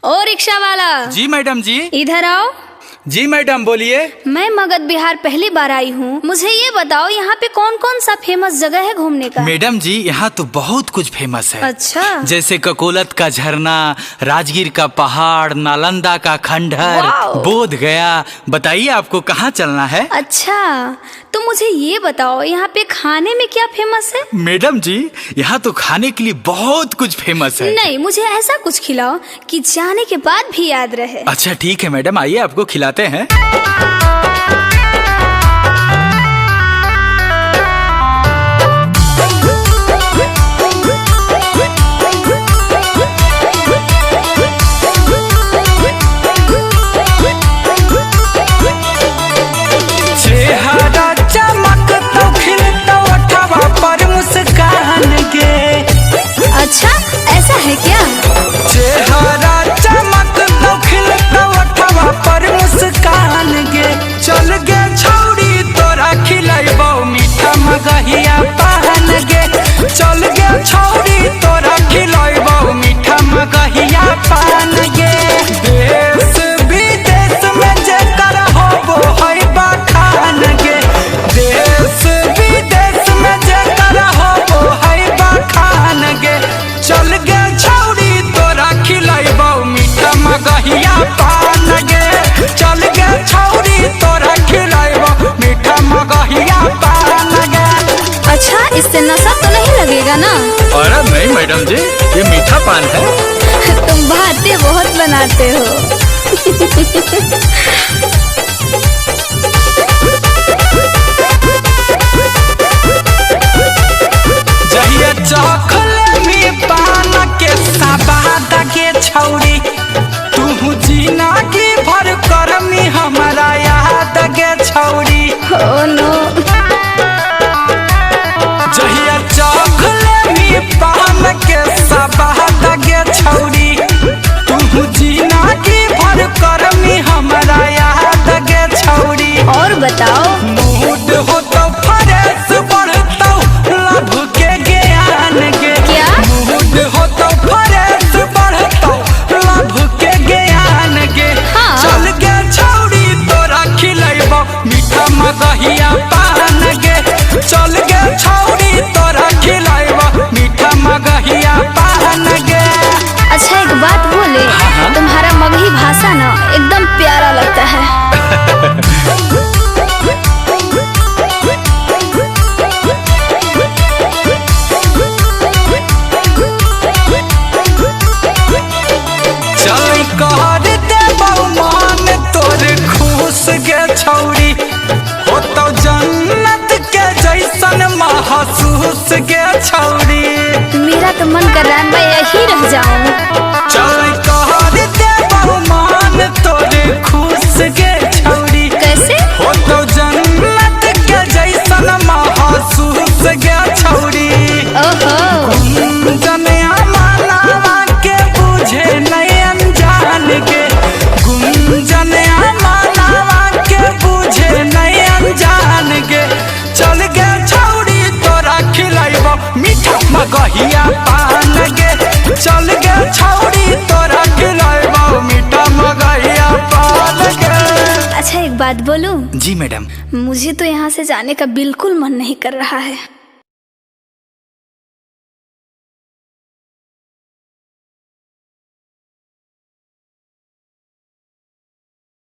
ओ rickshaw वाला। जी madam जी। इधर आओ। जी मैडम बोलिए। मैं मगध बिहार पहली बार आई हूँ, मुझे ये बताओ यहाँ पे कौन कौन सा फेमस जगह है घूमने का? मैडम जी यहाँ तो बहुत कुछ फेमस है। अच्छा। जैसे ककोलत का झरना, राजगीर का पहाड़, नालंदा का खंडहर, बोध गया। बताइए आपको कहाँ चलना है? अच्छा तो मुझे ये बताओ यहाँ पे खाने में क्या फेमस है? मैडम जी यहाँ तो खाने के लिए बहुत कुछ फेमस है। नहीं, मुझे ऐसा कुछ खिलाओ कि जाने के बाद भी याद रहे। अच्छा ठीक है मैडम, आइए आपको खिलाते हैं। अच्छा ऐसा है क्या? चेहरा चमक तो खिलता ओठवा पर मुस्कान गे। चल गे छौड़ी तोरा खिलाइबो मीठा मगहिया पान गे। चल गे छौड़ी तोरा खिलाइबो मीठा मगहिया पान गे। देश विदेश में जेकर होबो है बखान गे। देश विदेश में जेकर होबो है बखान गे। चल गे छौड़ी तोरा खिलाइबो मीठा मगहिया पान गे। चल गे छौड़ी तोरा खिलाइबो मीठा मगहिया पान गे। अच्छा इससे नशा तो नहीं लगेगा ना? अरे नहीं मैडम जी, ये मीठा पान है। तुम बातें बहुत बनाते हो। जहिया चखले में पान के सबाद के छौड़ी तू जीना की भर करमी हमारा याद के छौड़ी। Oh no. जहिया चखले में पान के सबाद के छौड़ी तू जीना की भर करमी हमारा याद के छौड़ी। और बताओ। मूड हो तो फ्रेश बढ़तो लभ के ज्ञान गे। क्या? मूड हो तो फ्रेश बढ़तो लभ के ज्ञान गे। हाँ। चल गे छौड़ी तोरा खिलाइबो मीठा मगहिया पान गे। चल गे छौड़ी तोरा खिलाइबो मीठा मगहिया पान गे। अच्छा एक बात बोले, तुम्हारा मगही भाषा ना एकदम प्यारा लगता है। चल कर देबो मान तोर खुश गे छौड़ी हो तो जन्नत के जैसन महसूस गे छौड़ी। मेरा तो मन कर रहा है मैं यही रह जाऊं। चल कर देबो मान तोर खुश गे छौड़ी कैसे? हो तो जन्नत के जैसन महसूस गे छौड़ी। ओहो। गुंजनिया मानवा के बुझे नहीं अनजान गे। गुंजनिया मानवा के बुझे नहीं अनजान गे। चल गे छौड़ी तोरा खिलाइबो मीठा मगहिया पान गे। चल गे छौड़ी तोरा खिलाइबो मीठा मगहिया पान गे। अच्छा एक बात बोलूं? जी मैडम। मुझे तो यहाँ से जाने का बिल्कुल मन नहीं कर रहा है।